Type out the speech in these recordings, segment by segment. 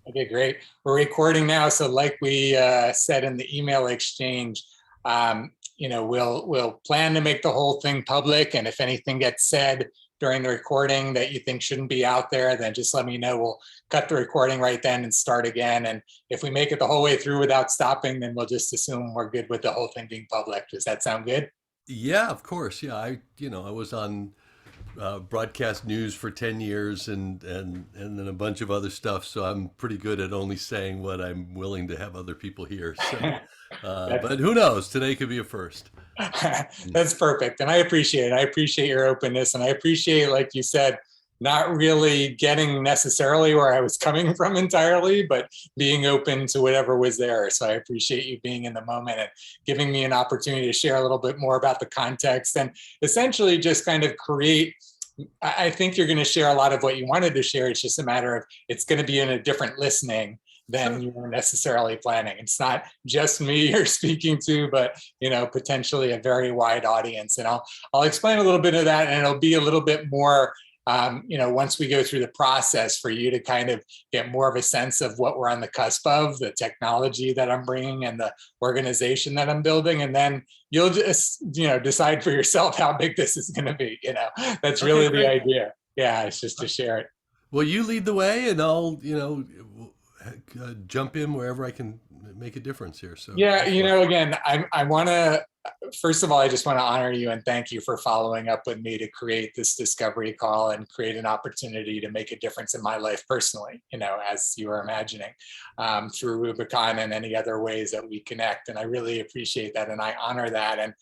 Okay, great. We're recording now, so like we said in the email exchange, we'll plan to make the whole thing public, and if anything gets said during the recording that you think shouldn't be out there, then just let me know. We'll cut the recording right then and start again. And if we make it the whole way through without stopping, then we'll just assume we're good with the whole thing being public. Does that sound good? Yeah, of course. Yeah, I was on broadcast news for 10 years and then a bunch of other stuff. So I'm pretty good at only saying what I'm willing to have other people hear. So, That's but who knows? Today could be a first. That's perfect. And I appreciate it. I appreciate your openness. And I appreciate, like you said, not really getting necessarily where I was coming from entirely, but being open to whatever was there. So I appreciate you being in the moment and giving me an opportunity to share a little bit more about the context and essentially just kind of create. I think you're going to share a lot of what you wanted to share. It's just a matter of it's going to be in a different listening than Sure. you were necessarily planning. It's not just me you're speaking to, but potentially a very wide audience. And I'll explain a little bit of that, and it'll be a little bit more. Once we go through the process for you to kind of get more of a sense of what we're on the cusp of, the technology that I'm bringing and the organization that I'm building, and then you'll just, decide for yourself how big this is going to be. That's Okay, really the great. idea. Yeah, it's just to share it. Well, you lead the way, and I'll, jump in wherever I can make a difference here. So Yeah, go for it. again, I want to, first of all, I just want to honor you and thank you for following up with me to create this discovery call and create an opportunity to make a difference in my life personally, as you were imagining, through Rubicon and any other ways that we connect. And I really appreciate that. And I honor that. And,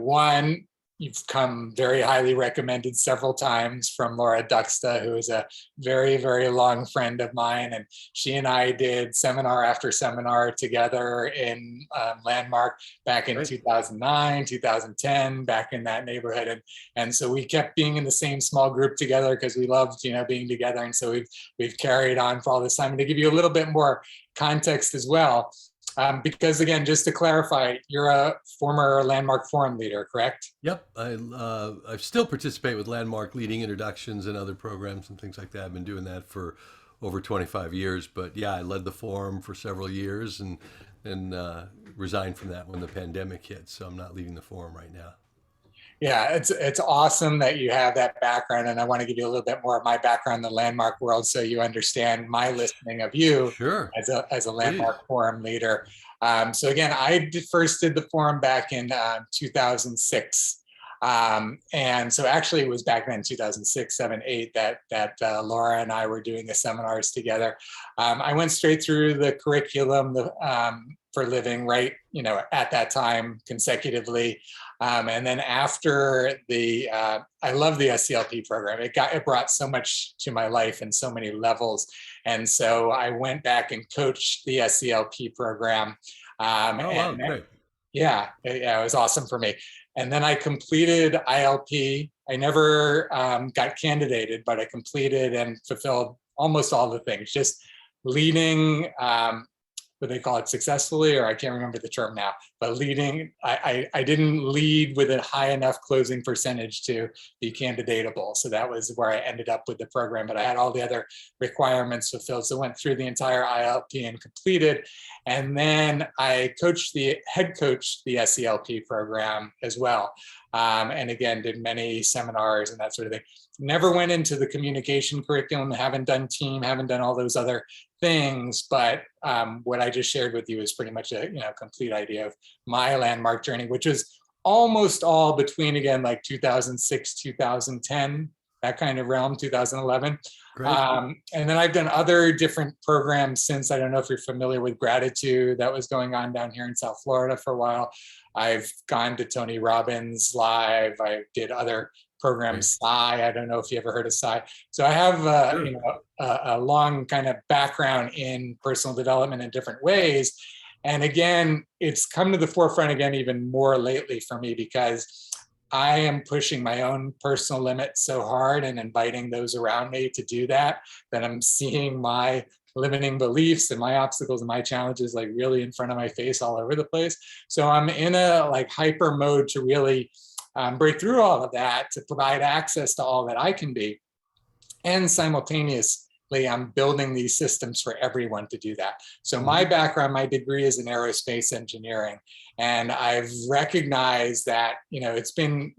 one, you've come very highly recommended several times from Laura Duxta, who is a very, very long friend of mine. And she and I did seminar after seminar together in Landmark back in Great. 2009, 2010, back in that neighborhood. And so we kept being in the same small group together because we loved, being together. And so we've carried on for all this time. And to give you a little bit more context as well, because again, just to clarify, you're a former Landmark Forum leader, correct? Yep, I still participate with Landmark leading introductions and other programs and things like that. I've been doing that for over 25 years. But yeah, I led the forum for several years and resigned from that when the pandemic hit. So I'm not leading the forum right now. Yeah, it's awesome that you have that background, and I want to give you a little bit more of my background in the Landmark world, so you understand my listening of you Sure, as a please. Landmark Forum leader. So again, first did the forum back in 2006. And so actually it was back then 2006, 7, 8 that Laura and I were doing the seminars together. I went straight through the curriculum for living right, at that time consecutively. And then after I love the SCLP program. It brought so much to my life in so many levels. And so I went back and coached the SCLP program. Oh wow, And great. yeah, it was awesome for me. And then I completed ILP. I never got candidated, but I completed and fulfilled almost all the things, just leading, what they call it, successfully, or I can't remember the term now, but leading, I didn't lead with a high enough closing percentage to be candidatable. So that was where I ended up with the program, but I had all the other requirements fulfilled. So went through the entire ILP and completed. And then I head coached the SELP program as well. And again, did many seminars and that sort of thing. Never went into the communication curriculum, haven't done team, haven't done all those other things, but what I just shared with you is pretty much a complete idea of my Landmark journey, which was almost all between, again, like 2006, 2010, that kind of realm, 2011. Great. And then I've done other different programs since. I don't know if you're familiar with Gratitude, that was going on down here in South Florida for a while. I've gone to Tony Robbins live. I did other Great. programs, Psi. I don't know if you ever heard of Psi. So I have Sure. a long kind of background in personal development in different ways. And again, it's come to the forefront again even more lately for me because I am pushing my own personal limits so hard and inviting those around me to do that, that I'm seeing my limiting beliefs and my obstacles and my challenges like really in front of my face all over the place. So I'm in a like hyper mode to really break through all of that, to provide access to all that I can be, and simultaneous, I'm building these systems for everyone to do that. So my background, my degree is in aerospace engineering, and I've recognized that, it's been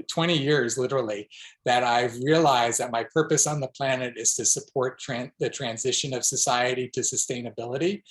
20 years literally that I've realized that my purpose on the planet is to support the transition of society to sustainability,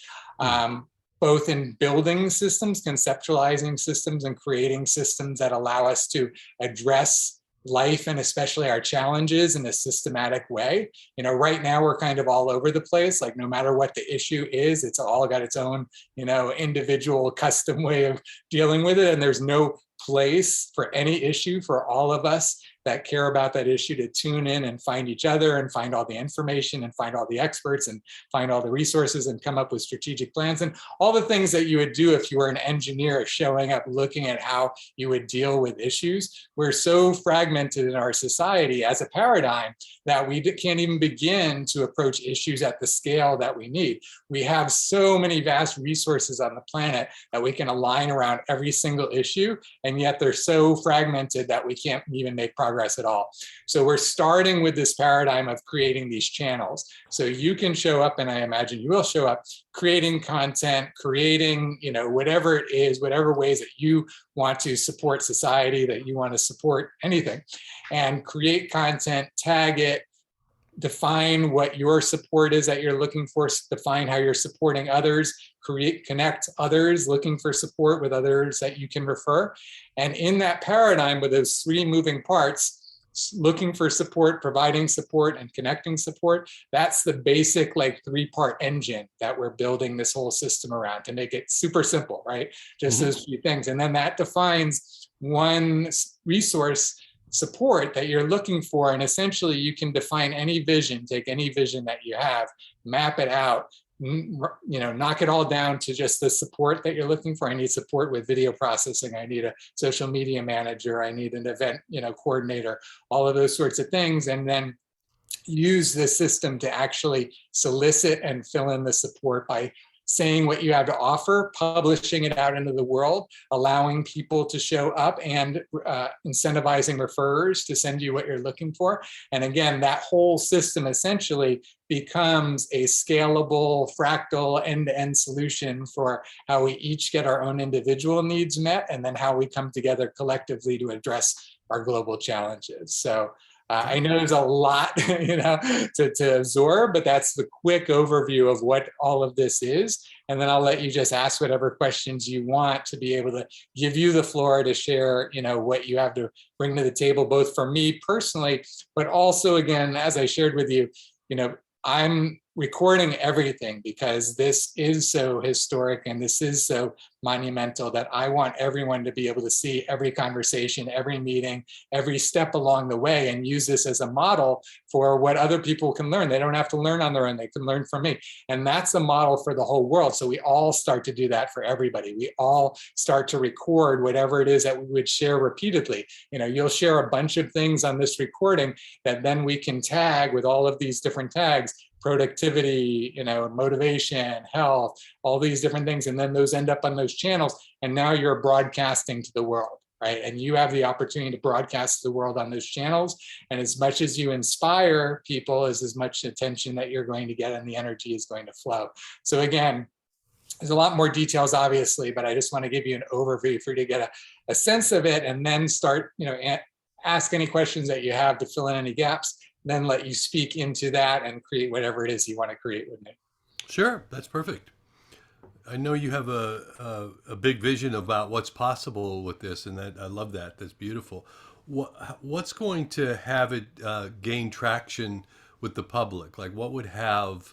both in building systems, conceptualizing systems, and creating systems that allow us to address life and especially our challenges in a systematic way. Right now we're kind of all over the place. Like, no matter what the issue is, it's all got its own, individual custom way of dealing with it. And there's no place for any issue for all of us that care about that issue to tune in and find each other and find all the information and find all the experts and find all the resources and come up with strategic plans and all the things that you would do if you were an engineer showing up, looking at how you would deal with issues. We're so fragmented in our society as a paradigm that we can't even begin to approach issues at the scale that we need. We have so many vast resources on the planet that we can align around every single issue, and yet they're so fragmented that we can't even make progress at all. So we're starting with this paradigm of creating these channels. So you can show up, and I imagine you will show up, creating content, creating, whatever it is, whatever ways that you want to support society, that you want to support anything, and create content, tag it, define what your support is that you're looking for, define how you're supporting others, connect others looking for support with others that you can refer. And in that paradigm with those three moving parts, looking for support, providing support, and connecting support, that's the basic three-part engine that we're building this whole system around to make it super simple, right? Just those few things. And then that defines one resource support that you're looking for, and essentially you can define any vision, take any vision that you have, map it out, knock it all down to just the support that you're looking for. I need support with video processing, I need a social media manager, I need an event coordinator, all of those sorts of things, and then use the system to actually solicit and fill in the support by saying what you have to offer, publishing it out into the world, allowing people to show up, and incentivizing referrers to send you what you're looking for. And again, that whole system essentially becomes a scalable, fractal, end-to-end solution for how we each get our own individual needs met, and then how we come together collectively to address our global challenges. So I know there's a lot, to absorb, but that's the quick overview of what all of this is. And then I'll let you just ask whatever questions you want to be able to give you the floor to share, what you have to bring to the table, both for me personally, but also, again, as I shared with you, I'm recording everything because this is so historic and this is so monumental that I want everyone to be able to see every conversation, every meeting, every step along the way, and use this as a model for what other people can learn. They don't have to learn on their own, they can learn from me. And that's a model for the whole world. So we all start to do that for everybody. We all start to record whatever it is that we would share repeatedly. You'll share a bunch of things on this recording that then we can tag with all of these different tags: productivity, motivation, health, all these different things. And then those end up on those channels. And now you're broadcasting to the world, right? And you have the opportunity to broadcast to the world on those channels. And as much as you inspire people, is as much attention that you're going to get, and the energy is going to flow. So again, there's a lot more details, obviously, but I just want to give you an overview for you to get a sense of it, and then start, ask any questions that you have to fill in any gaps, then let you speak into that and create whatever it is you want to create with me. Sure, that's perfect. I know you have a big vision about what's possible with this, and that I love that. That's beautiful. What's going to have it gain traction with the public? Like, what would have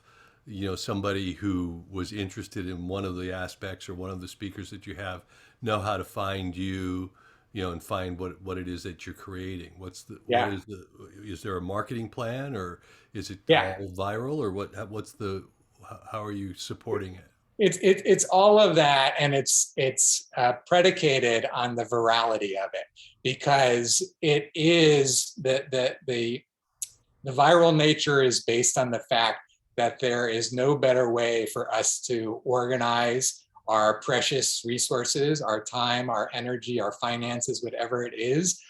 somebody who was interested in one of the aspects or one of the speakers that you have know how to find you? And find what it is that you're creating. Is there a marketing plan, or is it all viral, or how are you supporting it? It's all of that, and it's predicated on the virality of it, because it is the viral nature is based on the fact that there is no better way for us to organize our precious resources, our time, our energy, our finances, whatever it is,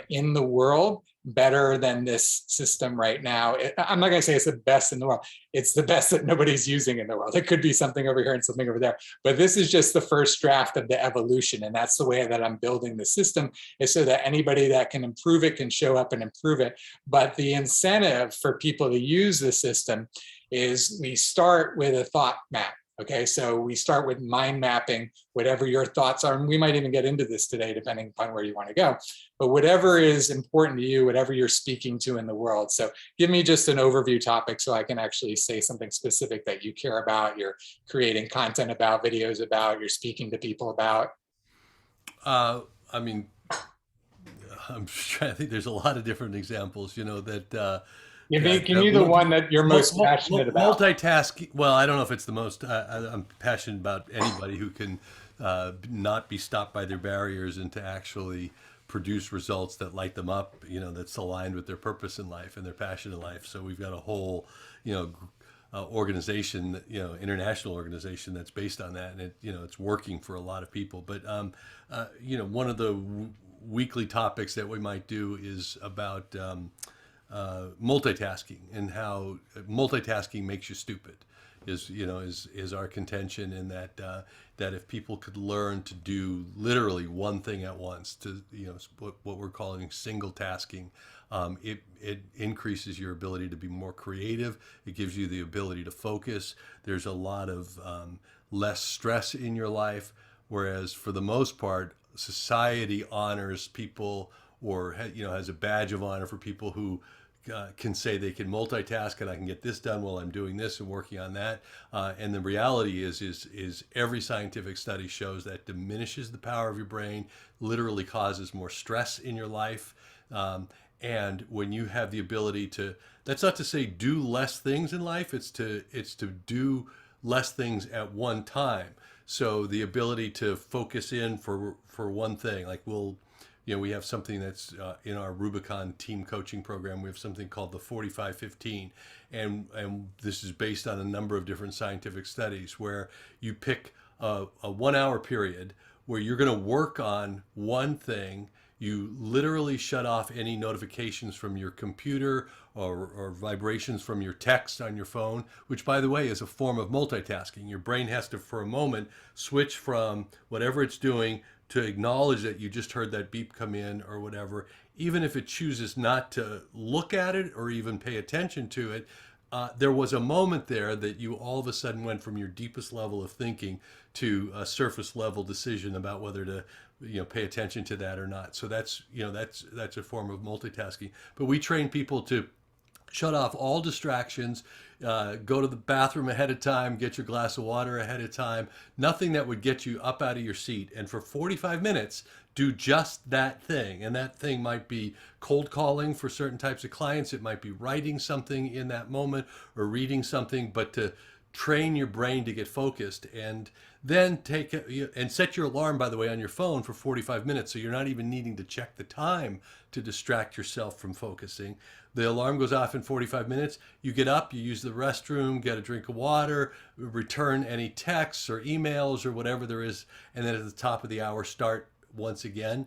in the world better than this system right now. I'm not going to say it's the best in the world. It's the best that nobody's using in the world. It could be something over here and something over there. But this is just the first draft of the evolution. And that's the way that I'm building the system, is so that anybody that can improve it can show up and improve it. But the incentive for people to use the system is we start with a thought map. Okay, so we start with mind mapping whatever your thoughts are, and we might even get into this today, depending upon where you want to go. But whatever is important to you, whatever you're speaking to in the world. So give me just an overview topic so I can actually say something specific that you care about, you're creating content about, videos about, you're speaking to people about. I mean, I'm just trying to think. There's a lot of different examples, that. Give me the one that you're most passionate about. Multitasking. Well, I don't know if it's the most. I'm passionate about anybody who can not be stopped by their barriers and to actually produce results that light them up. That's aligned with their purpose in life and their passion in life. So we've got a whole, organization, international organization that's based on that, and it's working for a lot of people. But one of the weekly topics that we might do is about multitasking, and how multitasking makes you stupid is our contention, in that if people could learn to do literally one thing at once, to what we're calling single tasking, it increases your ability to be more creative. It gives you the ability to focus. There's a lot of less stress in your life, whereas for the most part, society honors people, or has a badge of honor for people who can say they can multitask, and I can get this done while I'm doing this and working on that. And the reality is every scientific study shows that diminishes the power of your brain, literally causes more stress in your life. And when you have the ability to, that's not to say do less things in life, it's to do less things at one time. So the ability to focus in for one thing, like we have something that's in our Rubicon team coaching program. We have something called the 45-15, and this is based on a number of different scientific studies, where you pick a 1 hour period where you're going to work on one thing. You literally shut off any notifications from your computer or vibrations from your text on your phone, which, by the way, is a form of multitasking. Your brain has to, for a moment, switch from whatever it's doing to acknowledge that you just heard that beep come in or whatever. Even if it chooses not to look at it or even pay attention to it, there was a moment there that you all of a sudden went from your deepest level of thinking to a surface level decision about whether to pay attention to that or not. So that's a form of multitasking. But we train people to shut off all distractions, go to the bathroom ahead of time, get your glass of water ahead of time, nothing that would get you up out of your seat. And for 45 minutes, do just that thing. And that thing might be cold calling for certain types of clients. It might be writing something in that moment or reading something, but to train your brain to get focused. And then and set your alarm, by the way, on your phone for 45 minutes. So you're not even needing to check the time to distract yourself from focusing. The alarm goes off in 45 minutes. You get up, you use the restroom, get a drink of water, return any texts or emails or whatever there is. And then at the top of the hour, start once again.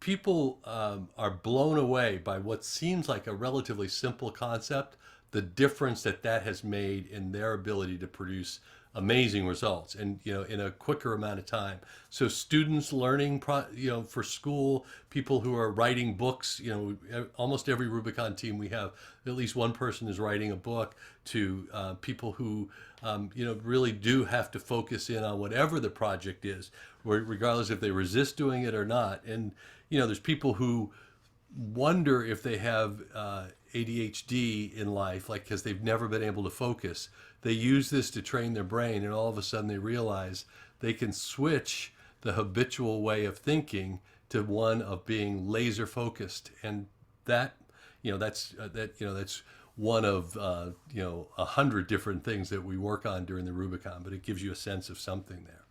People are blown away by what seems like a relatively simple concept, the difference that has made in their ability to produce amazing results, and in a quicker amount of time. So students learning for school, people who are writing books, almost every Rubicon team we have at least one person is writing a book, to people who really do have to focus in on whatever the project is, regardless if they resist doing it or not. And there's people who wonder if they have ADHD in life, like, because they've never been able to focus. They use this to train their brain, and all of a sudden they realize they can switch the habitual way of thinking to one of being laser focused. And that's one of 100 different things that we work on during the Rubicon, but it gives you a sense of something there.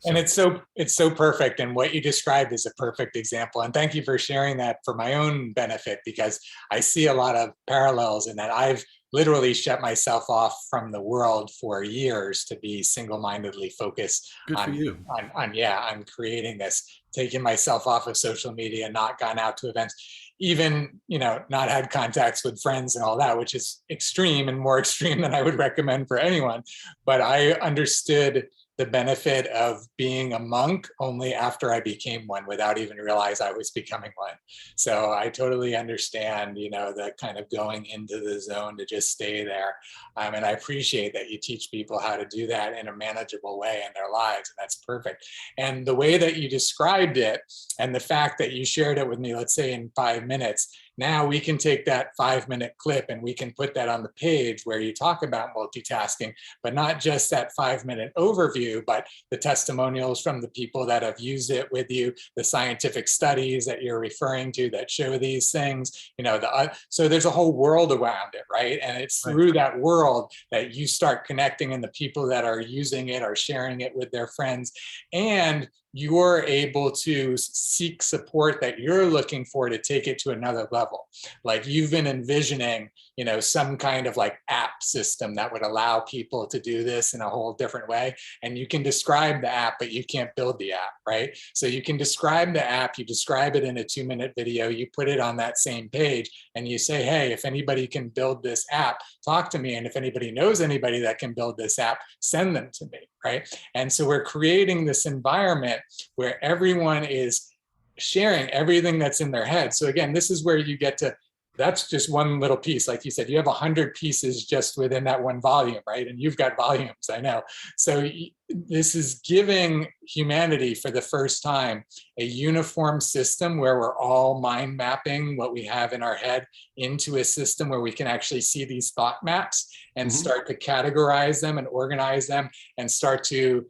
And it's so perfect. And what you described is a perfect example. And thank you for sharing that for my own benefit, because I see a lot of parallels in that. I've literally shut myself off from the world for years to be single-mindedly focused Good for on, you. on creating this, taking myself off of social media, not gone out to events, even, not had contacts with friends and all that, which is extreme and more extreme than I would recommend for anyone. But I understood the benefit of being a monk only after I became one, without even realize I was becoming one. So I totally understand, the kind of going into the zone to just stay there. And I appreciate that you teach people how to do that in a manageable way in their lives. And that's perfect. And the way that you described it, and the fact that you shared it with me, let's say in 5 minutes, now we can take that 5-minute clip and we can put that on the page where you talk about multitasking, but not just that 5-minute overview, but the testimonials from the people that have used it with you, the scientific studies that you're referring to that show these things, so there's a whole world around it, right? And it's Right. through that world that you start connecting, and the people that are using it are sharing it with their friends. And you're able to seek support that you're looking for to take it to another level. Like you've been envisioning, some kind of like app system that would allow people to do this in a whole different way. And you can describe the app, but you can't build the app, right? So you can describe the app, you describe it in a 2-minute video, you put it on that same page, and you say, hey, if anybody can build this app, talk to me. And if anybody knows anybody that can build this app, send them to me, right? And so we're creating this environment where everyone is sharing everything that's in their head. So again, this is where you get to, that's just one little piece. Like you said, you have 100 pieces just within that one volume, right? And you've got volumes, I know. So this is giving humanity for the first time a uniform system where we're all mind mapping what we have in our head into a system where we can actually see these thought maps and start to categorize them and organize them and start to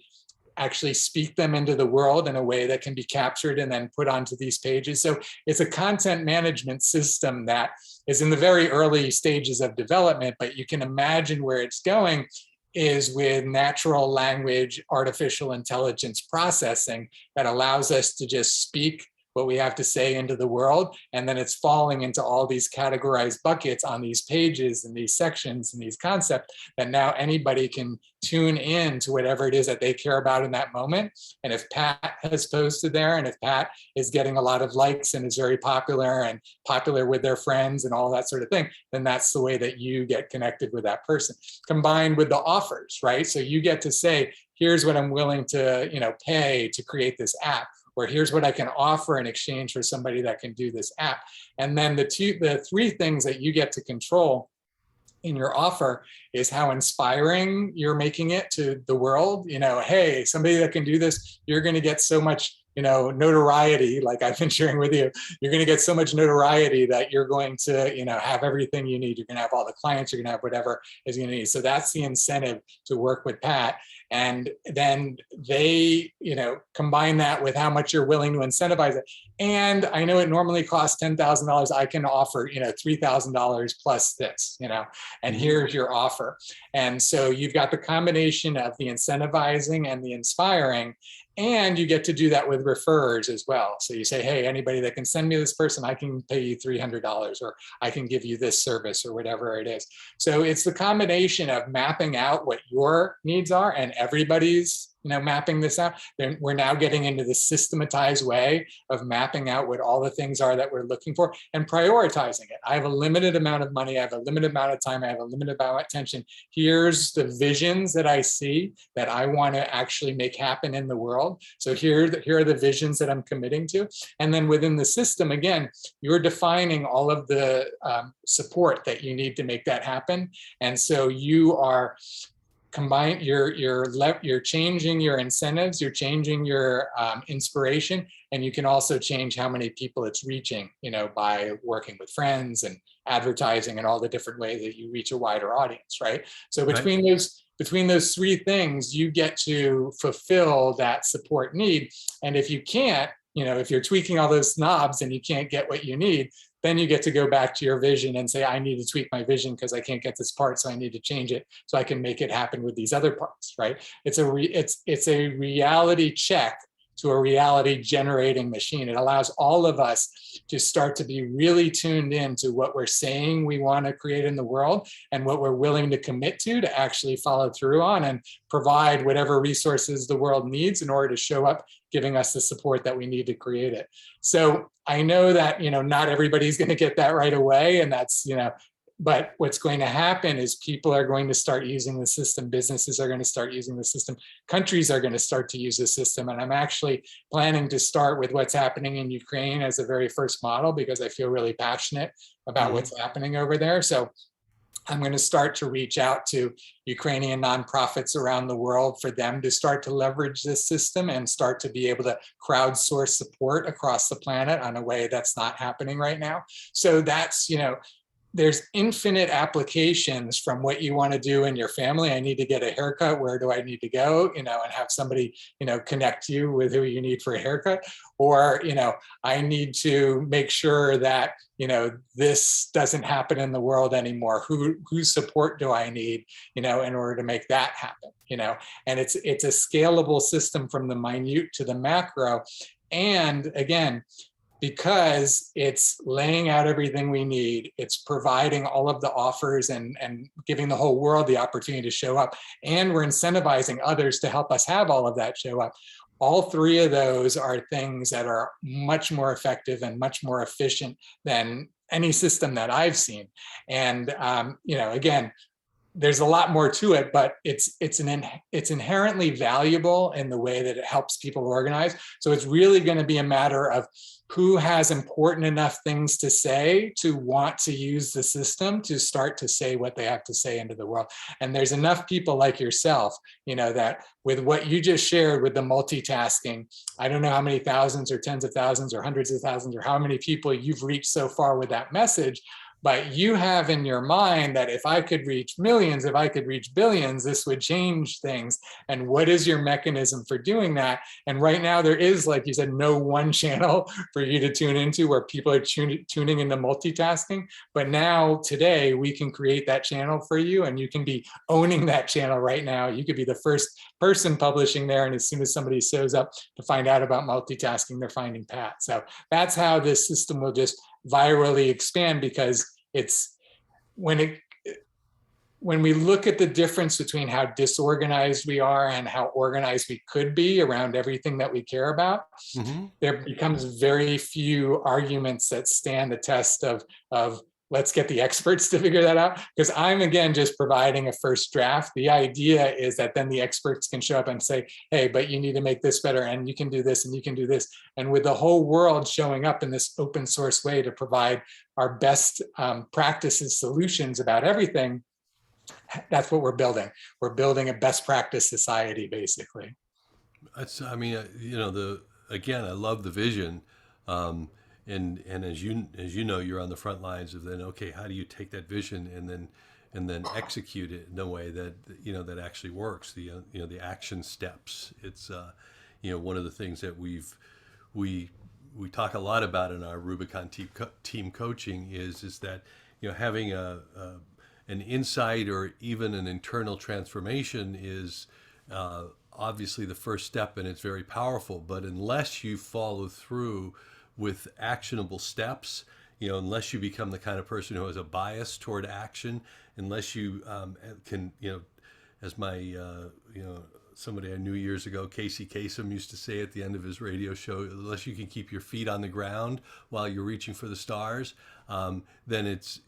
actually speak them into the world in a way that can be captured and then put onto these pages. So it's a content management system that is in the very early stages of development, but you can imagine where it's going is with natural language, artificial intelligence processing that allows us to just speak what we have to say into the world. And then it's falling into all these categorized buckets on these pages and these sections and these concepts that now anybody can tune in to whatever it is that they care about in that moment. And if Pat has posted there, and if Pat is getting a lot of likes and is very popular and popular with their friends and all that sort of thing, then that's the way that you get connected with that person. Combined with the offers, right? So you get to say, here's what I'm willing to, pay to create this app, or here's what I can offer in exchange for somebody that can do this app. And then the 3 things that you get to control in your offer is how inspiring you're making it to the world. Hey, somebody that can do this, you're going to get so much, notoriety, like I've been sharing with you. You're going to get so much notoriety that you're going to, have everything you need. You're going to have all the clients, you're going to have whatever is going to need. So that's the incentive to work with Pat. And then they, combine that with how much you're willing to incentivize it. And I know it normally costs $10,000. I can offer, $3,000 plus this, and here's your offer. And so you've got the combination of the incentivizing and the inspiring, and you get to do that with referrers as well. So you say, hey, anybody that can send me this person, I can pay you $300, or I can give you this service, or whatever it is. So it's the combination of mapping out what your needs are, and everybody's mapping this out. Then we're now getting into the systematized way of mapping out what all the things are that we're looking for and prioritizing it. I have a limited amount of money, I have a limited amount of time, I have a limited amount of attention. Here's the visions that I see that I want to actually make happen in the world. So here are the visions that I'm committing to. And then within the system, again, you're defining all of the support that you need to make that happen. And so you are you're changing your incentives, you're changing your inspiration, and you can also change how many people it's reaching, by working with friends and advertising and all the different ways that you reach a wider audience, right? So between those 3 things, you get to fulfill that support need. And if you can't, if you're tweaking all those knobs and you can't get what you need, then you get to go back to your vision and say, I need to tweak my vision because I can't get this part, so I need to change it so I can make it happen with these other parts, right? It's a reality check to a reality generating machine. It allows all of us to start to be really tuned in to what we're saying we want to create in the world and what we're willing to commit to actually follow through on and provide whatever resources the world needs in order to show up, giving us the support that we need to create it. So I know that, not everybody's going to get that right away. And that's, but what's going to happen is people are going to start using the system. Businesses are going to start using the system. Countries are going to start to use the system. And I'm actually planning to start with what's happening in Ukraine as the very first model, because I feel really passionate about what's happening over there. So I'm going to start to reach out to Ukrainian nonprofits around the world for them to start to leverage this system and start to be able to crowdsource support across the planet on a way that's not happening right now. So that's, there's infinite applications from what you want to do in your family. I need to get a haircut. Where do I need to go? And have somebody, connect you with who you need for a haircut. Or, I need to make sure that, this doesn't happen in the world anymore. Whose support do I need, in order to make that happen, and it's a scalable system from the minute to the macro. And again, because it's laying out everything we need, it's providing all of the offers and giving the whole world the opportunity to show up, and we're incentivizing others to help us have all of that show up. All three of those are things that are much more effective and much more efficient than any system that I've seen. And again, there's a lot more to it, but it's inherently valuable in the way that it helps people organize. So it's really going to be a matter of who has important enough things to say to want to use the system to start to say what they have to say into the world. And there's enough people like yourself, that with what you just shared with the multitasking, I don't know how many thousands or tens of thousands or hundreds of thousands or how many people you've reached so far with that message. But you have in your mind that if I could reach millions, if I could reach billions, this would change things. And what is your mechanism for doing that? And right now there is, like you said, no one channel for you to tune into where people are tuning into multitasking. But now today we can create that channel for you, and you can be owning that channel right now. You could be the first person publishing there. And as soon as somebody shows up to find out about multitasking, they're finding Pat. So that's how this system will just virally expand, because it's when we look at the difference between how disorganized we are and how organized we could be around everything that we care about, there becomes very few arguments that stand the test of let's get the experts to figure that out. Because I'm, again, just providing a first draft. The idea is that then the experts can show up and say, hey, but you need to make this better, and you can do this, and you can do this. And with the whole world showing up in this open source way to provide our best practices, solutions about everything, that's what we're building. We're building a best practice society, basically. That's, I mean, again, I love the vision. And as you know, you're on the front lines of then, okay, how do you take that vision and then execute it in a way that that actually works? The action steps. It's one of the things that we talk a lot about in our Rubicon team coaching is that having an insight or even an internal transformation is obviously the first step, and it's very powerful. But unless you follow through with actionable steps, unless you become the kind of person who has a bias toward action, unless you can, as my, somebody I knew years ago, Casey Kasem, used to say at the end of his radio show, unless you can keep your feet on the ground while you're reaching for the stars, then it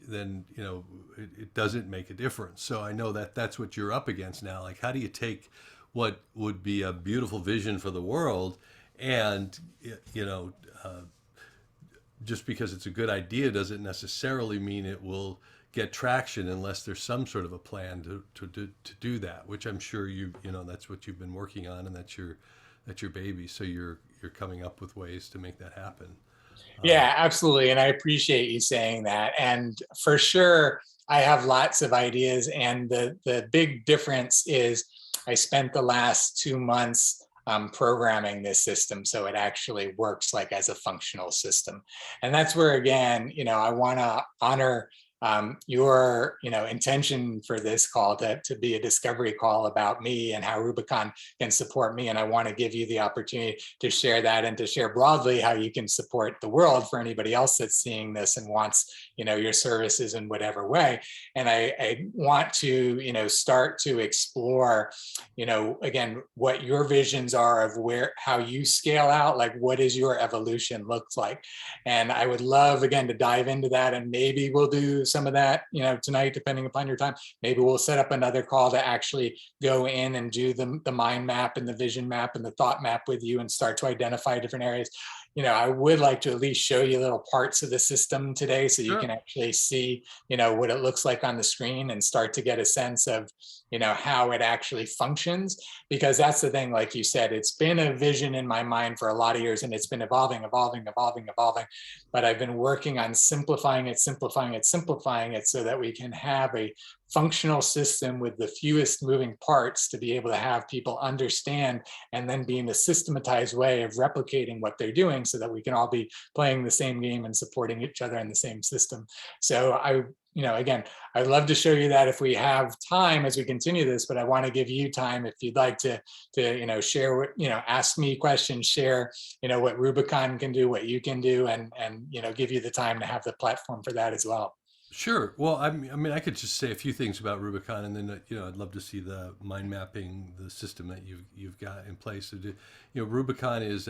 doesn't make a difference. So I know that that's what you're up against now. Like, how do you take what would be a beautiful vision for the world and, just because it's a good idea doesn't necessarily mean it will get traction unless there's some sort of a plan to do that, which I'm sure that's what you've been working on, and that's your baby. So you're coming up with ways to make that happen. Yeah, absolutely. And I appreciate you saying that. And for sure, I have lots of ideas. And the big difference is I spent the last 2 months programming this system so it actually works like as a functional system. And that's where, again, I want to honor your intention for this call to be a discovery call about me and how Rubicon can support me. And I want to give you the opportunity to share that and to share broadly how you can support the world for anybody else that's seeing this and wants your services in whatever way. And I want to start to explore again what your visions are of how you scale out, like what is your evolution looks like. And I would love again to dive into that, and maybe we'll do some of that tonight depending upon your time. Maybe we'll set up another call to actually go in and do the mind map and the vision map and the thought map with you and start to identify different areas. I would like to at least show you little parts of the system today so you can actually see, what it looks like on the screen and start to get a sense of, how it actually functions. Because that's the thing, like you said, it's been a vision in my mind for a lot of years and it's been evolving. But I've been working on simplifying it so that we can have a functional system with the fewest moving parts to be able to have people understand and then be in a systematized way of replicating what they're doing so that we can all be playing the same game and supporting each other in the same system. So again, I'd love to show you that if we have time as we continue this, but I want to give you time if you'd like to share what, ask me questions, share, what Rubicon can do, what you can do, and give you the time to have the platform for that as well. Sure. Well, I mean, I could just say a few things about Rubicon, and then I'd love to see the mind mapping, the system that you've got in place. So Rubicon is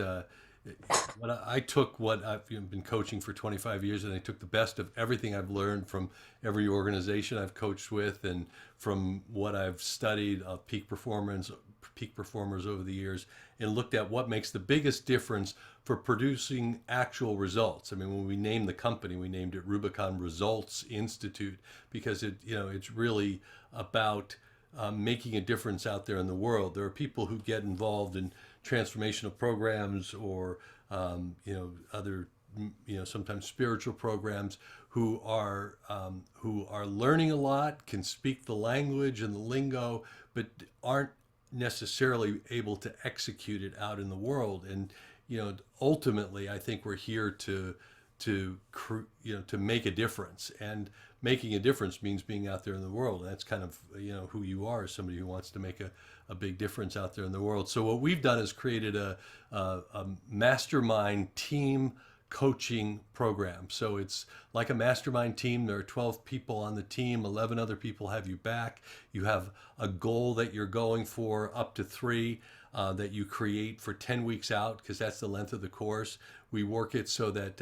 when I took what I've been coaching for 25 years, and I took the best of everything I've learned from every organization I've coached with, and from what I've studied of peak performers over the years, and looked at what makes the biggest difference for producing actual results. I mean, when we named the company, we named it Rubicon Results Institute because it's really about making a difference out there in the world. There are people who get involved in transformational programs or other sometimes spiritual programs who are learning a lot, can speak the language and the lingo, but aren't necessarily able to execute it out in the world. And ultimately, I think we're here to make a difference, and making a difference means being out there in the world. And that's kind of who you are, as somebody who wants to make a big difference out there in the world. So what we've done is created a mastermind team coaching program. So it's like a mastermind team. There are 12 people on the team, 11 other people have you back. You have a goal that you're going for, up to 3 that you create for 10 weeks out, because that's the length of the course. We work it so that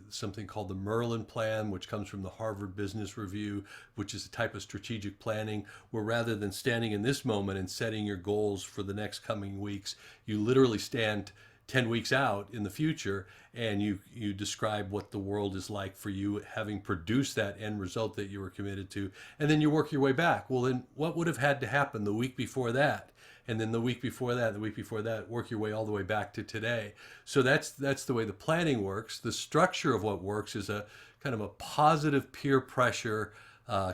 something called the Merlin Plan, which comes from the Harvard Business Review, which is a type of strategic planning, where rather than standing in this moment and setting your goals for the next coming weeks, you literally stand 10 weeks out in the future, and you describe what the world is like for you, having produced that end result that you were committed to, and then you work your way back. Well, then what would have had to happen the week before that? And then the week before that, the week before that, work your way all the way back to today. So that's the way the planning works. The structure of what works is a kind of a positive peer pressure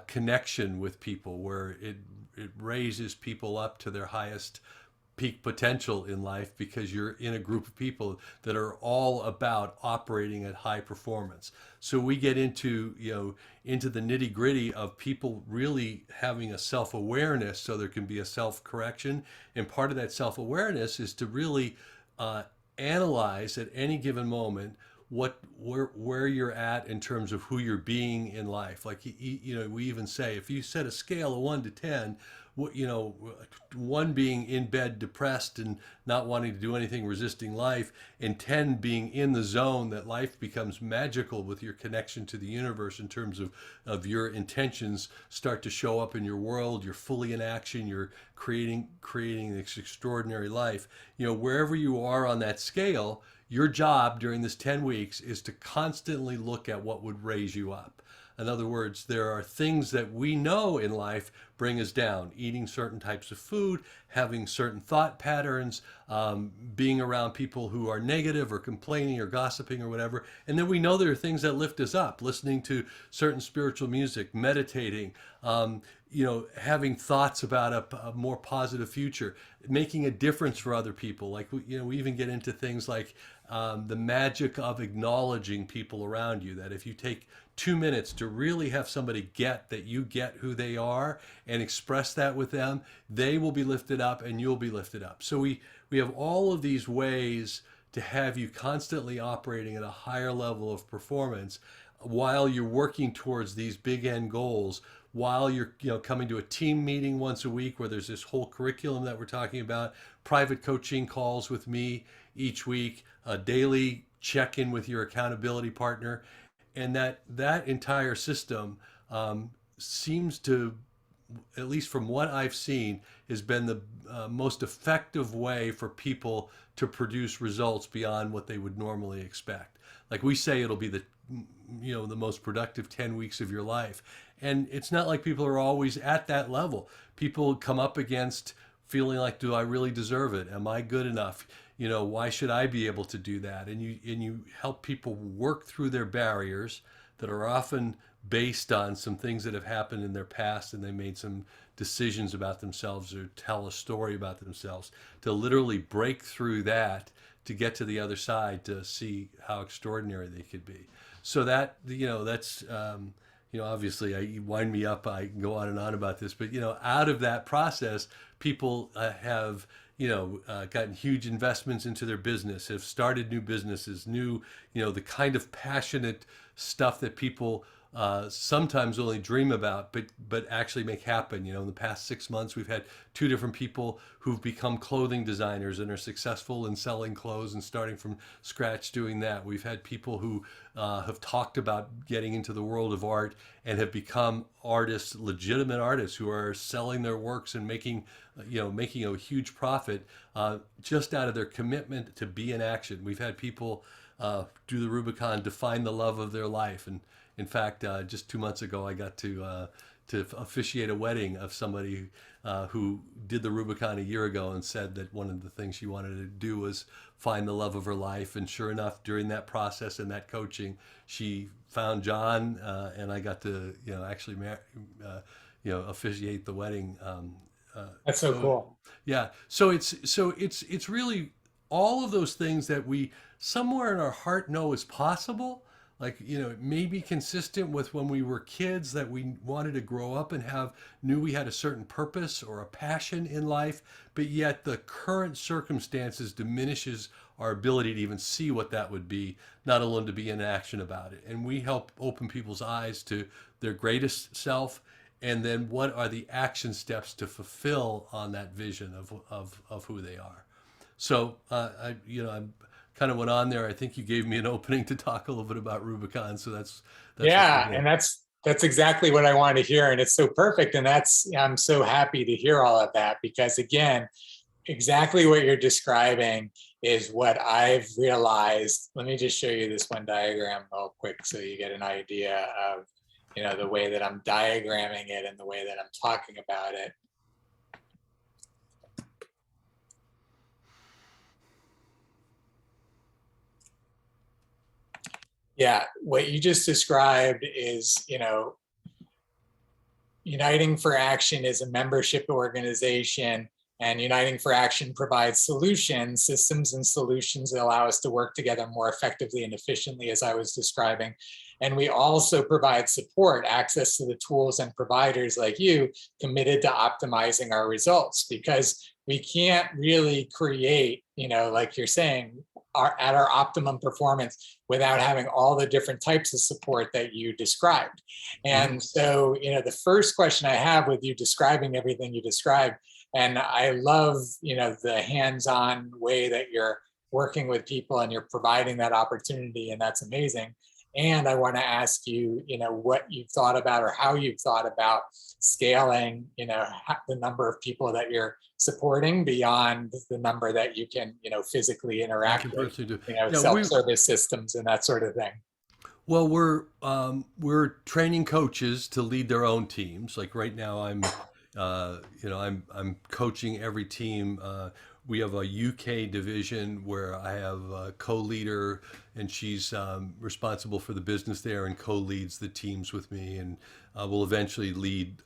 connection with people, where it raises people up to their highest peak potential in life, because you're in a group of people that are all about operating at high performance. So we get into the nitty gritty of people really having a self-awareness, so there can be a self-correction. And part of that self-awareness is to really analyze at any given moment where you're at in terms of who you're being in life. Like we even say, if you set a scale of 1 to 10, 1 being in bed depressed and not wanting to do anything, resisting life, and 10 being in the zone that life becomes magical with your connection to the universe in terms of your intentions start to show up in your world. You're fully in action. You're creating this extraordinary life. Wherever you are on that scale, your job during this 10 weeks is to constantly look at what would raise you up. In other words, there are things that we know in life bring us down, eating certain types of food, having certain thought patterns, being around people who are negative or complaining or gossiping or whatever. And then we know there are things that lift us up, listening to certain spiritual music, meditating, having thoughts about a more positive future, making a difference for other people. Like, we even get into things like the magic of acknowledging people around you, that if you take 2 minutes to really have somebody get that you get who they are and express that with them, they will be lifted up and you'll be lifted up. So we have all of these ways to have you constantly operating at a higher level of performance while you're working towards these big end goals, while you're coming to a team meeting once a week where there's this whole curriculum that we're talking about, private coaching calls with me each week, a daily check-in with your accountability partner. And that entire system seems to, at least from what I've seen, has been the most effective way for people to produce results beyond what they would normally expect. Like we say, it'll be the most productive 10 weeks of your life. And it's not like people are always at that level. People come up against feeling like, do I really deserve it? Am I good enough? Why should I be able to do that? And you help people work through their barriers that are often based on some things that have happened in their past, and they made some decisions about themselves or tell a story about themselves, to literally break through that to get to the other side, to see how extraordinary they could be. So that's obviously, you wind me up, I can go on and on about this, but out of that process, people have gotten huge investments into their business, have started new businesses, the kind of passionate stuff that people sometimes only dream about, but actually make happen. In the past 6 months, we've had two different people who've become clothing designers and are successful in selling clothes and starting from scratch doing that. We've had people who have talked about getting into the world of art and have become artists, legitimate artists, who are selling their works and making a huge profit just out of their commitment to be in action. We've had people do the Rubicon to find the love of their life. And in fact, just 2 months ago, I got to officiate a wedding of somebody who did the Rubicon a year ago and said that one of the things she wanted to do was find the love of her life. And sure enough, during that process and that coaching, she found John, and I got to actually officiate the wedding. That's so cool. Yeah, so it's really all of those things that we somewhere in our heart know is possible. Like, it may be consistent with when we were kids, that we wanted to grow up and knew we had a certain purpose or a passion in life, but yet the current circumstances diminishes our ability to even see what that would be, not alone to be in action about it. And we help open people's eyes to their greatest self, and then what are the action steps to fulfill on that vision of who they are. So I'm kind of went on there. I think you gave me an opening to talk a little bit about Rubicon. So that's Yeah, and that's exactly what I wanted to hear, and it's so perfect. And I'm so happy to hear all of that, because again, exactly what you're describing is what I've realized. Let me just show you this one diagram real quick so you get an idea of the way that I'm diagramming it and the way that I'm talking about it. Yeah, what you just described is, Uniting for Action is a membership organization, and Uniting for Action provides solutions, systems and solutions that allow us to work together more effectively and efficiently, as I was describing. And we also provide support, access to the tools and providers like you committed to optimizing our results, because we can't really create, like you're saying, at our optimum performance without having all the different types of support that you described. And so, the first question I have with you describing everything you described, and I love, the hands-on way that you're working with people and you're providing that opportunity, and that's amazing. And I want to ask you, what you've thought about or how you've thought about scaling, the number of people that you're supporting beyond the number that you can, physically interact with, self-service systems and that sort of thing. Well, we're training coaches to lead their own teams. Like right now, I'm I'm coaching every team. We have a UK division where I have a co-leader, and she's responsible for the business there and co-leads the teams with me, and will eventually lead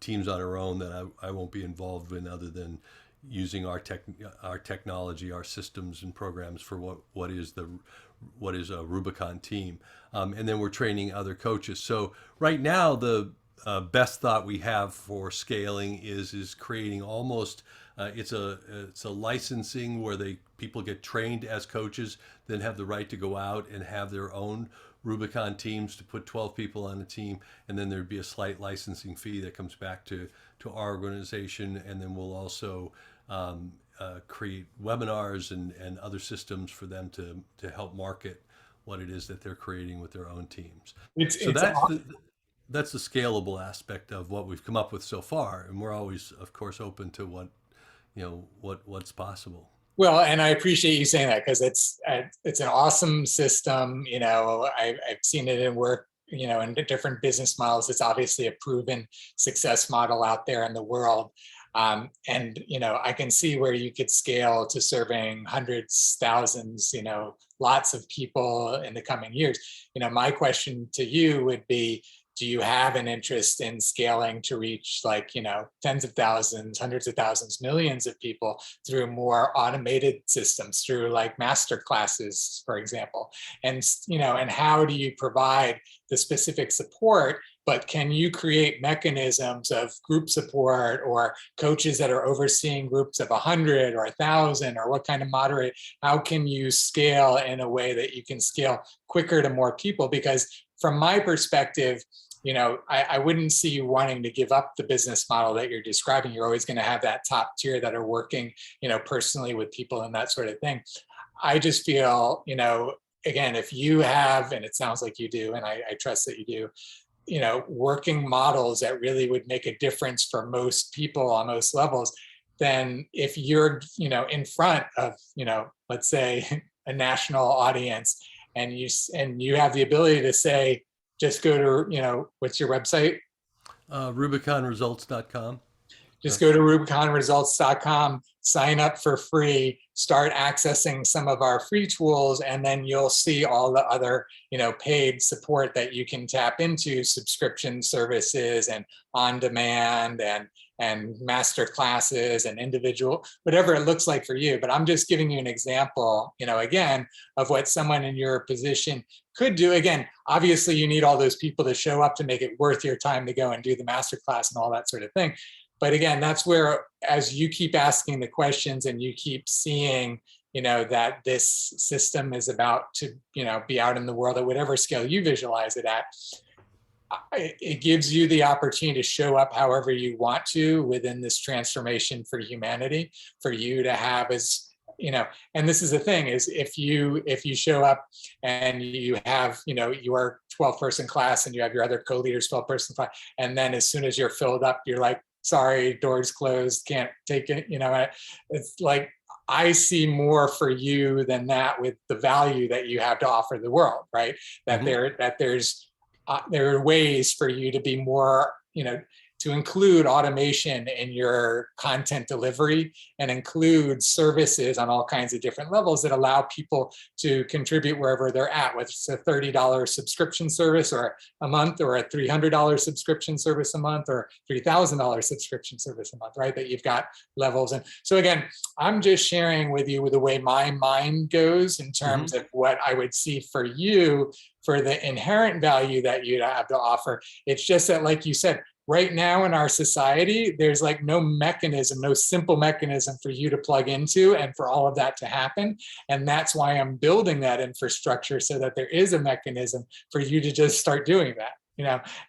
teams on her own that I won't be involved in, other than using our technology, our systems and programs for what is a Rubicon team, and then we're training other coaches. So right now, the best thought we have for scaling is creating almost it's a licensing where people get trained as coaches, then have the right to go out and have their own Rubicon teams, to put 12 people on a team, and then there'd be a slight licensing fee that comes back to our organization, and then we'll also create webinars and other systems for them to help market what it is that they're creating with their own teams. So It's that's the scalable aspect of what we've come up with so far, and we're always, of course, open to what's possible. Well, and I appreciate you saying that, because it's an awesome system. I've seen it in work, in different business models. It's obviously a proven success model out there in the world. And I can see where you could scale to serving hundreds, thousands, lots of people in the coming years. My question to you would be, do you have an interest in scaling to reach tens of thousands, hundreds of thousands, millions of people through more automated systems, through like master classes, for example? And how do you provide the specific support, but can you create mechanisms of group support or coaches that are overseeing groups of 100 or 1,000, or what kind of moderate? How can you scale in a way that you can scale quicker to more people? Because from my perspective, I wouldn't see you wanting to give up the business model that you're describing. You're always going to have that top tier that are working, personally with people and that sort of thing. I just feel, again, if you have, and it sounds like you do, and I trust that you do, working models that really would make a difference for most people on most levels, then if you're, in front of, let's say a national audience, and you have the ability to say, just go to, what's your website? RubiconResults.com. Just go to RubiconResults.com, sign up for free, start accessing some of our free tools, and then you'll see all the other, paid support that you can tap into, subscription services and on demand and master classes and individual, whatever it looks like for you. But I'm just giving you an example, again, of what someone in your position could do. Again, obviously you need all those people to show up to make it worth your time to go and do the master class and all that sort of thing. But again, that's where, as you keep asking the questions and you keep seeing, that this system is about to, be out in the world at whatever scale you visualize it at, it gives you the opportunity to show up however you want to within this transformation for humanity, for you to have as, and this is the thing, is if you show up and you have, your 12-person class and you have your other co-leaders 12-person class, and then as soon as you're filled up, you're like, sorry, doors closed, can't take it. It's like, I see more for you than that with the value that you have to offer the world, right? That mm-hmm. There are ways for you to be more, to include automation in your content delivery and include services on all kinds of different levels that allow people to contribute wherever they're at, whether it's a $30 subscription service or a month, or a $300 subscription service a month, or $3,000 subscription service a month, right? That you've got levels. And so again, I'm just sharing with you the way my mind goes in terms mm-hmm. of what I would see for you, for the inherent value that you'd have to offer. It's just that, like you said, right now in our society, there's like no mechanism, no simple mechanism for you to plug into and for all of that to happen. And that's why I'm building that infrastructure, so that there is a mechanism for you to just start doing that.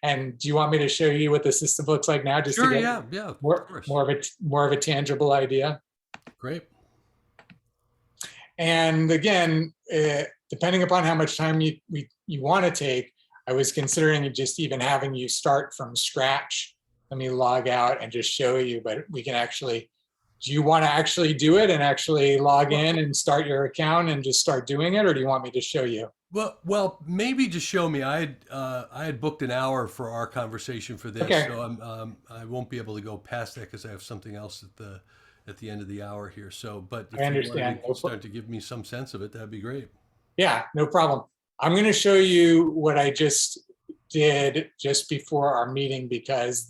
And do you want me to show you what the system looks like now? Just sure, to get yeah, more of a tangible idea. Great. And again, depending upon how much time you want to take, I was considering just even having you start from scratch. Let me log out and just show you, but we can actually do you want to actually do it and actually log in and start your account and just start doing it, or do you want me to show you? Well, maybe just show me. I had booked an hour for our conversation for this, Okay, so I won't be able to go past that because I have something else at the end of the hour here. So, but I if you wanted understand. to start to give me some sense of it, that'd be great. Yeah, no problem. I'm going to show you what I just did just before our meeting, because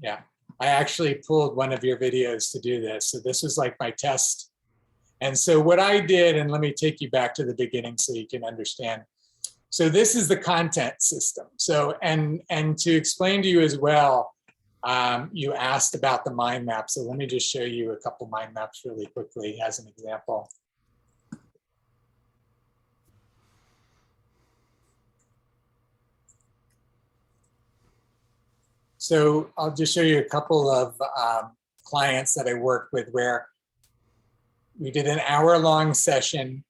yeah, I actually pulled one of your videos to do this. So this is like my test. And so what I did, and let me take you back to the beginning so you can understand. So this is the content system. So, and to explain to you as well, you asked about the mind map. So let me just show you a couple mind maps really quickly as an example. So I'll just show you a couple of clients that I worked with where we did an hour-long session.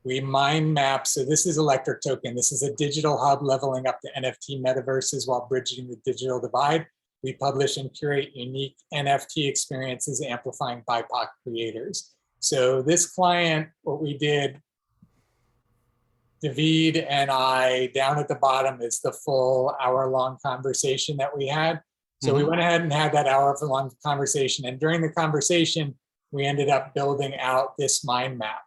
We mind map. So this is Electric Token. This is a digital hub leveling up the NFT metaverses while bridging the digital divide. We publish and curate unique NFT experiences, amplifying BIPOC creators. So this client, what we did, David and I, down at the bottom is the full hour-long conversation that we had. So we went ahead and had that hour-long conversation. And during the conversation, we ended up building out this mind map.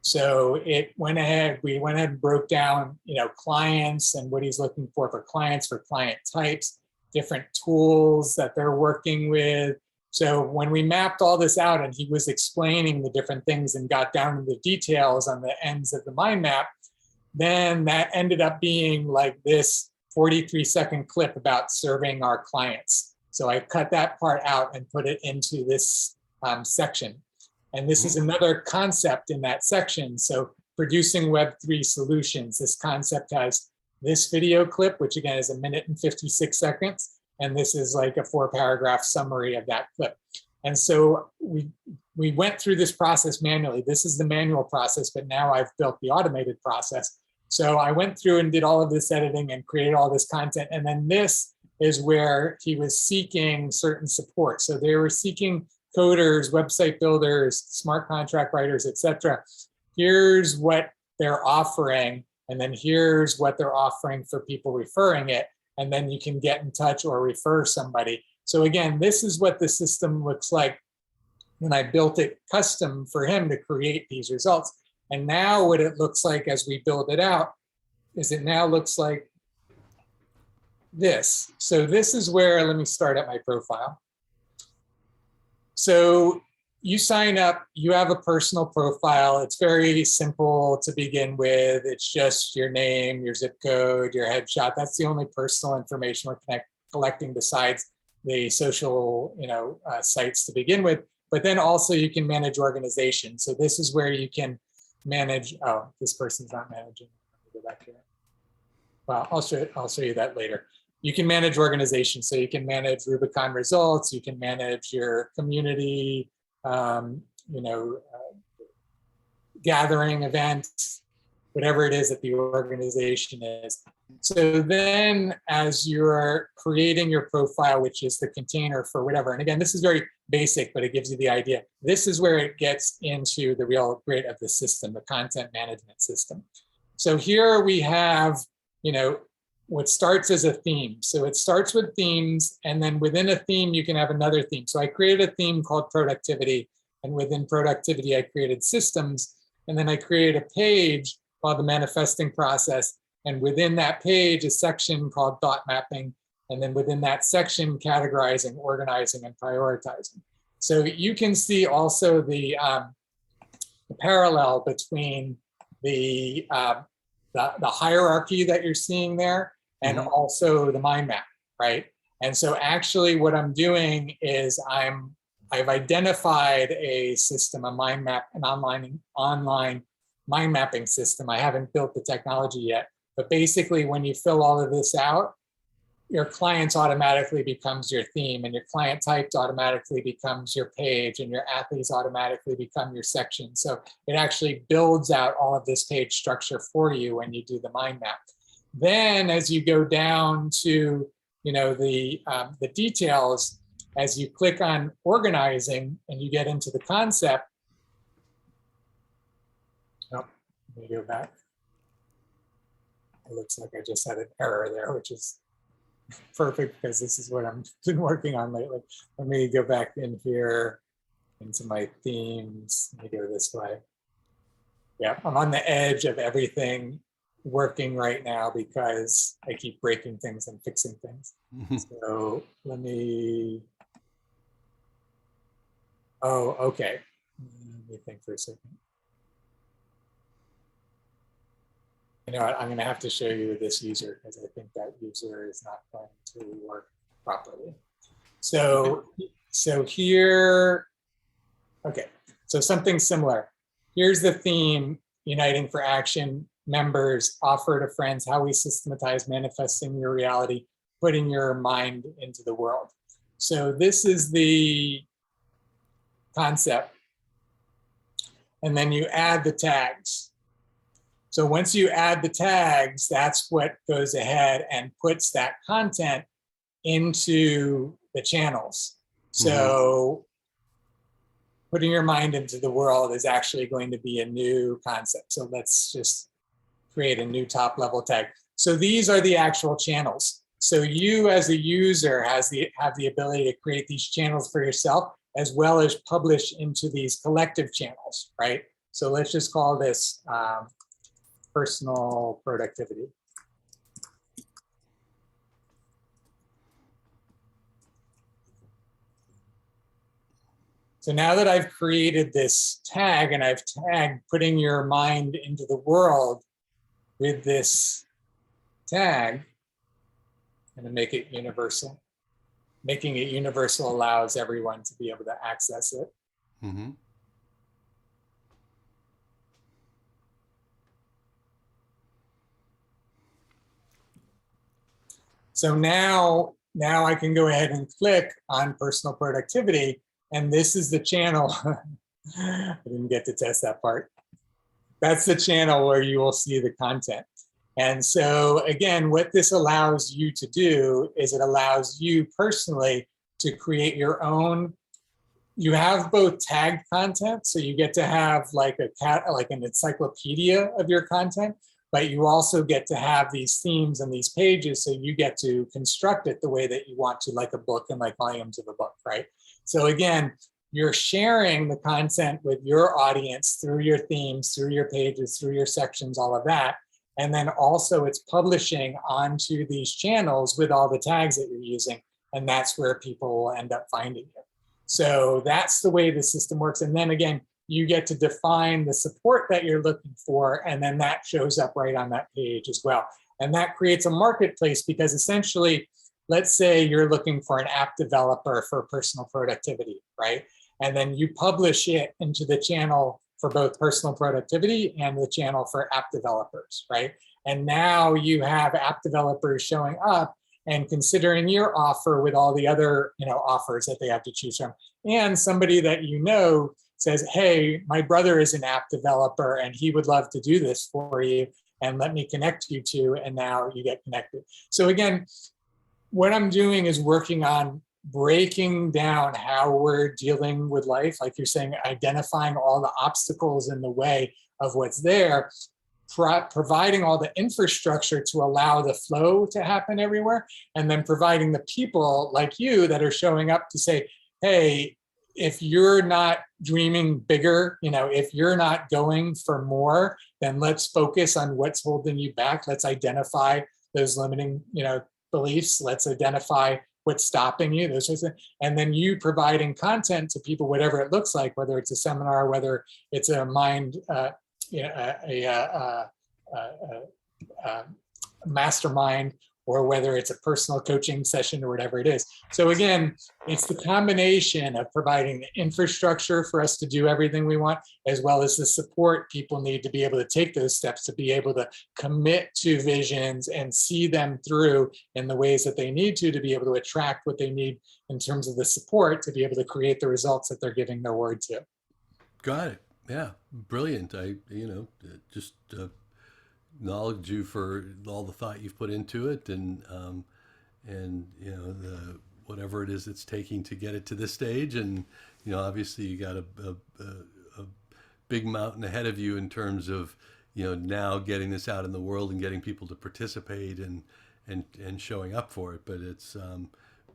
So we went ahead and broke down, clients and what he's looking for clients, for client types, different tools that they're working with. So when we mapped all this out and he was explaining the different things and got down to the details on the ends of the mind map, then that ended up being like this 43-second clip about serving our clients. So I cut that part out and put it into this section. And this is another concept in that section. So producing Web3 solutions, this concept has this video clip, which again is 1 minute and 56 seconds. And this is like a 4-paragraph summary of that clip. And so we went through this process manually. This is the manual process, but now I've built the automated process. So I went through and did all of this editing and created all this content. And then this is where he was seeking certain support. So they were seeking coders, website builders, smart contract writers, etc. Here's what they're offering, and then here's what they're offering for people referring it. And then you can get in touch or refer somebody. So again, this is what the system looks like when I built it custom for him to create these results. And now what it looks like as we build it out is it now looks like this. So this is where, let me start at my profile. So you sign up, you have a personal profile. It's very simple to begin with. It's just your name, your zip code, your headshot. That's the only personal information we're collecting besides the social sites to begin with. But then also you can manage organization. So this is where you can manage, oh, this person's not managing. Let me go back here. Well, I'll show you that later. You can manage organization. So you can manage Rubicon results. You can manage your community, gathering events, whatever it is that the organization is. So then as you're creating your profile, which is the container for whatever, and again, this is very basic, but it gives you the idea. This is where it gets into the real grit of the system, the content management system. So here we have, what starts as a theme. So it starts with themes, and then within a theme, you can have another theme. So I created a theme called productivity, and within productivity, I created systems, and then I created a page called the manifesting process. And within that page, a section called thought mapping. And then within that section, categorizing, organizing, and prioritizing. So you can see also the parallel between the hierarchy that you're seeing there and also the mind map, right? And so actually what I'm doing is I've identified a system, a mind map, an online mind mapping system. I haven't built the technology yet, but basically when you fill all of this out, your clients automatically becomes your theme, and your client types automatically becomes your page, and your athletes automatically become your section. So it actually builds out all of this page structure for you when you do the mind map. Then as you go down to the details, as you click on organizing and you get into the concept, oh, let me go back. It looks like I just had an error there, which is perfect because this is what I've been working on lately. Let me go back in here into my themes. Let me go this way. Yeah, I'm on the edge of everything working right now because I keep breaking things and fixing things. So let me, oh, okay. Let me think for a second. You know what, I'm gonna have to show you this user because I think that user is not going to work properly. So here, okay, so something similar. Here's the theme: Uniting for Action, members, offer to friends how we systematize manifesting your reality, putting your mind into the world. So this is the concept. And then you add the tags. So once you add the tags, that's what goes ahead and puts that content into the channels. So putting your mind into the world is actually going to be a new concept. So let's just create a new top level tag. So these are the actual channels. So you as a user have the ability to create these channels for yourself as well as publish into these collective channels, right? So let's just call this personal productivity. So now that I've created this tag and I've tagged putting your mind into the world with this tag, I'm going to make it universal. Making it universal allows everyone to be able to access it. So now I can go ahead and click on personal productivity, and this is the channel. I didn't get to test that part. That's the channel where you will see the content. And so again, what this allows you to do is it allows you personally to create your own. You have both tagged content, so you get to have like an encyclopedia of your content, but you also get to have these themes and these pages, so you get to construct it the way that you want to, like a book and like volumes of a book, right? So again, you're sharing the content with your audience through your themes, through your pages, through your sections, all of that. And then also it's publishing onto these channels with all the tags that you're using. And that's where people will end up finding you. So that's the way the system works. And then again, you get to define the support that you're looking for, and then that shows up right on that page as well. And that creates a marketplace because essentially, let's say you're looking for an app developer for personal productivity, right? And then you publish it into the channel for both personal productivity and the channel for app developers, right? And now you have app developers showing up and considering your offer with all the other offers that they have to choose from. And somebody that says, hey, my brother is an app developer and he would love to do this for you and let me connect you to, and now you get connected. So again, what I'm doing is working on breaking down how we're dealing with life, like you're saying, identifying all the obstacles in the way of what's there, providing all the infrastructure to allow the flow to happen everywhere, and then providing the people like you that are showing up to say, hey, if you're not dreaming bigger, if you're not going for more, then let's focus on what's holding you back. Let's identify those limiting, beliefs. Let's identify what's stopping you, those sorts of things. And then you providing content to people, whatever it looks like, whether it's a seminar, whether it's a mind, mastermind, or whether it's a personal coaching session or whatever it is. So again, it's the combination of providing the infrastructure for us to do everything we want, as well as the support people need to be able to take those steps, to be able to commit to visions and see them through in the ways that they need to be able to attract what they need in terms of the support to be able to create the results that they're giving their word to. Got it. Yeah, brilliant. I just acknowledge you for all the thought you've put into it, and whatever it is it's taking to get it to this stage. And obviously you got a big mountain ahead of you in terms of now getting this out in the world and getting people to participate and showing up for it. But it's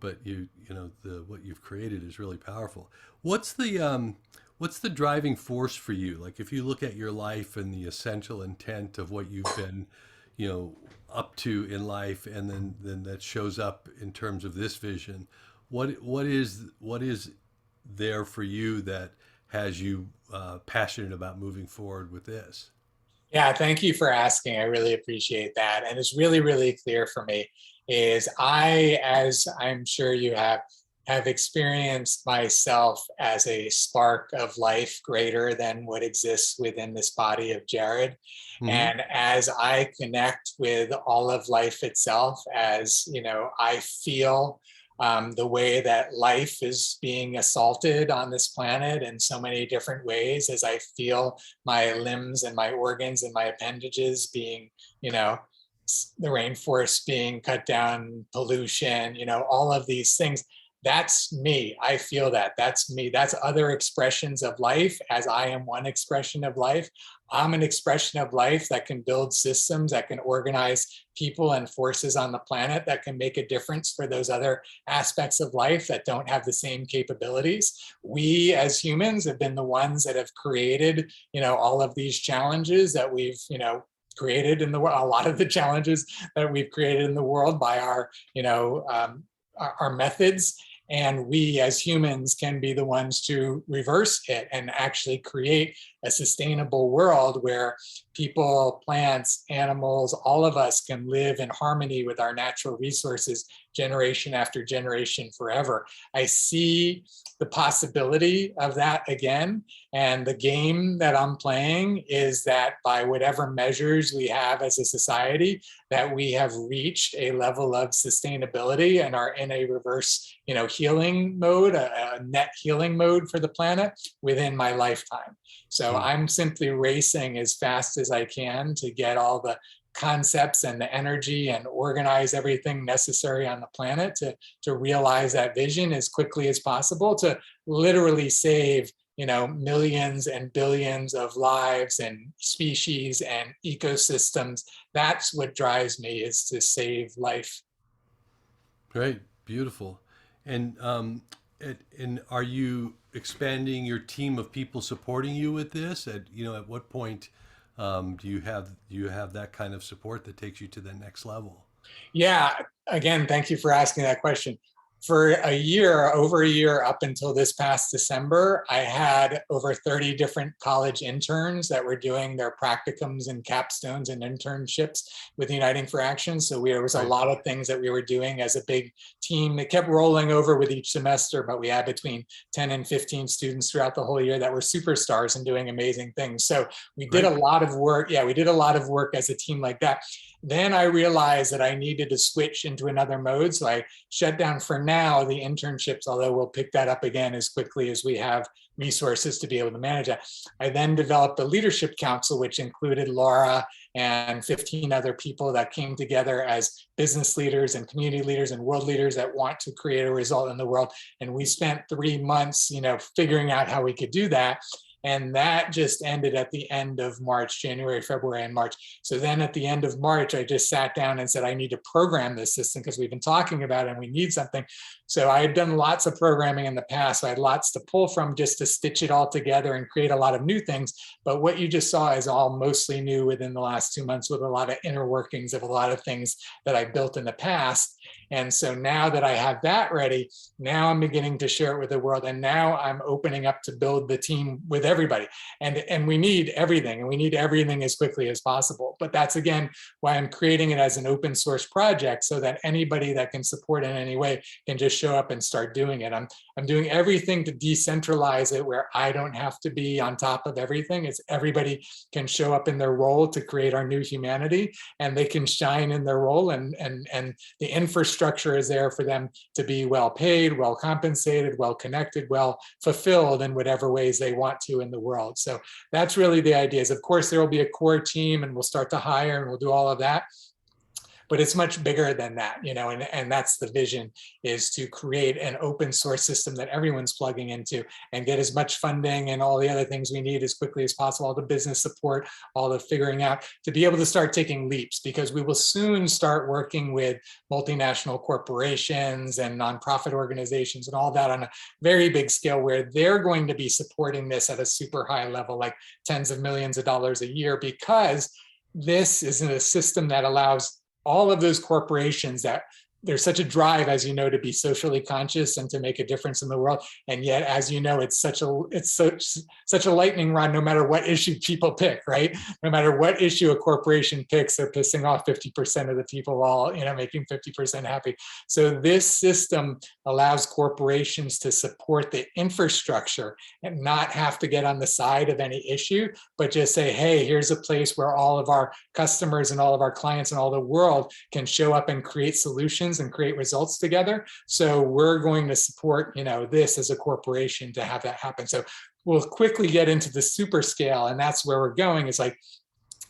but the what you've created is really powerful. What's the driving force for you? Like, if you look at your life and the essential intent of what you've been, up to in life, and then that shows up in terms of this vision, what is there for you that has you passionate about moving forward with this? Yeah, thank you for asking. I really appreciate that. And it's really, really clear for me is as I'm sure you have experienced myself as a spark of life greater than what exists within this body of Jared. Hmm. And as I connect with all of life itself, as I feel the way that life is being assaulted on this planet in so many different ways, as I feel my limbs and my organs and my appendages being, the rainforest being cut down, pollution, all of these things. That's me. I feel that. That's me. That's other expressions of life, as I am one expression of life. I'm an expression of life that can build systems, that can organize people and forces on the planet, that can make a difference for those other aspects of life that don't have the same capabilities. We as humans have been the ones that have created, all of these challenges that we've, created in the world, a lot of the challenges that we've created in the world by our methods. And we as humans can be the ones to reverse it and actually create a sustainable world where people, plants, animals, all of us can live in harmony with our natural resources generation after generation forever. I see the possibility of that again. And the game that I'm playing is that by whatever measures we have as a society, that we have reached a level of sustainability and are in a reverse, healing mode, a net healing mode for the planet within my lifetime. So I'm simply racing as fast as I can to get all the concepts and the energy and organize everything necessary on the planet to realize that vision as quickly as possible, to literally save millions and billions of lives and species and ecosystems. That's what drives me, is to save life. Great, beautiful. And are you expanding your team of people supporting you with this? At what point do you have that kind of support that takes you to the next level? Yeah, again, thank you for asking that question. For a year, over a year, up until this past December, I had over 30 different college interns that were doing their practicums and capstones and internships with Uniting for Action. So there was a Right. lot of things that we were doing as a big team that kept rolling over with each semester, but we had between 10 and 15 students throughout the whole year that were superstars and doing amazing things. So we did a Great. lot of work. Yeah, we did a lot of work as a team like that. Then I realized that I needed to switch into another mode. So I shut down for now the internships, although we'll pick that up again as quickly as we have resources to be able to manage that. I then developed the Leadership Council, which included Laura and 15 other people that came together as business leaders and community leaders and world leaders that want to create a result in the world. And we spent 3 months, figuring out how we could do that. And that just ended at the end of March, January, February, and March. So then at the end of March, I just sat down and said, I need to program this system because we've been talking about it and we need something. So I had done lots of programming in the past. So I had lots to pull from just to stitch it all together and create a lot of new things. But what you just saw is all mostly new within the last 2 months, with a lot of inner workings of a lot of things that I built in the past. And so now that I have that ready, now I'm beginning to share it with the world. And now I'm opening up to build the team with everybody. And we need everything, and we need everything as quickly as possible. But that's, again, why I'm creating it as an open source project, so that anybody that can support in any way can just show up and start doing it. I'm doing everything to decentralize it, where I don't have to be on top of everything. It's everybody can show up in their role to create our new humanity, and they can shine in their role, and the infrastructure is there for them to be well paid, well compensated, well connected, well fulfilled in whatever ways they want to in the world. So that's really the idea. Is, of course, there will be a core team, and we'll start to hire, and we'll do all of that. but it's much bigger than that, and that's the vision, is to create an open source system that everyone's plugging into and get as much funding and all the other things we need as quickly as possible, all the business support, all the figuring out, to be able to start taking leaps, because we will soon start working with multinational corporations and nonprofit organizations and all that on a very big scale, where they're going to be supporting this at a super high level, like tens of millions of dollars a year, because this is a system that allows all of those corporations that there's such a drive, as you know, to be socially conscious and to make a difference in the world. And yet, as you know, it's such a lightning rod, no matter what issue people pick, right? No matter what issue a corporation picks, they're pissing off 50% of the people, all, making 50% happy. So this system allows corporations to support the infrastructure and not have to get on the side of any issue, but just say, hey, here's a place where all of our customers and all of our clients and all the world can show up and create solutions and create results together. So we're going to support, this as a corporation to have that happen. So we'll quickly get into the super scale, and that's where we're going. It's like,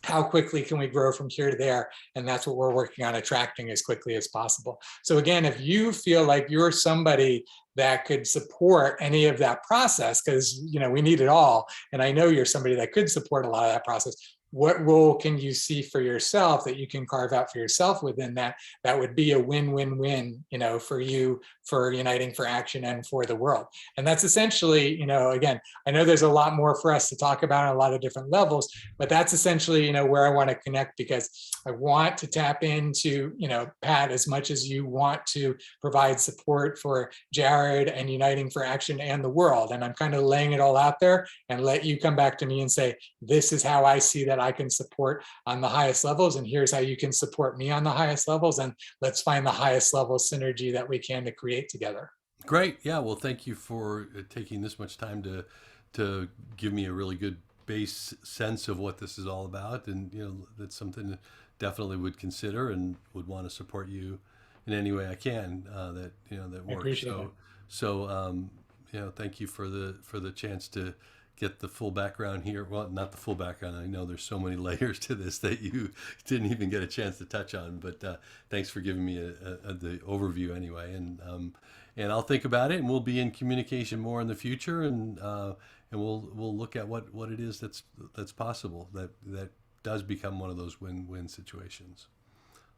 how quickly can we grow from here to there? And that's what we're working on attracting as quickly as possible. So again, if you feel like you're somebody that could support any of that process, because we need it all, and I know you're somebody that could support a lot of that process, what role can you see for yourself that you can carve out for yourself within that would be a win-win-win, for you, for Uniting for Action, and for the world? And that's essentially, again, I know there's a lot more for us to talk about on a lot of different levels, but that's essentially, where I want to connect, because I want to tap into, Pat, as much as you want to provide support for Jared and Uniting for Action and the world. And I'm kind of laying it all out there and let you come back to me and say, this is how I see that I can support on the highest levels, and here's how you can support me on the highest levels, and let's find the highest level synergy that we can to create together. Great. Yeah. Well, thank you for taking this much time to give me a really good base sense of what this is all about, and that's something that definitely would consider and would want to support you in any way I can, that works. I appreciate it. So thank you for the chance to get the full background here. Well, not the full background. I know there's so many layers to this that you didn't even get a chance to touch on, but thanks for giving me the overview anyway. And I'll think about it, and we'll be in communication more in the future, and we'll look at what it is that's possible, that does become one of those win-win situations.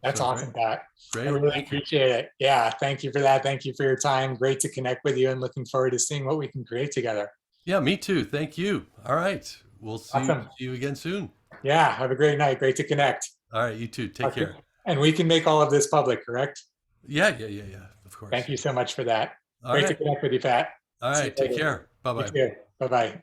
That's awesome, Pat. Great. I really appreciate it. Yeah, thank you for that. Thank you for your time. Great to connect with you, and looking forward to seeing what we can create together. Yeah, me too. Thank you. All right. We'll see you again soon. Yeah, have a great night. Great to connect. All right, you too. Take care. And we can make all of this public, correct? Yeah. Of course. Thank you so much for that. All Great right. to connect with you, Pat. All right. Take care. Bye-bye. Bye-bye.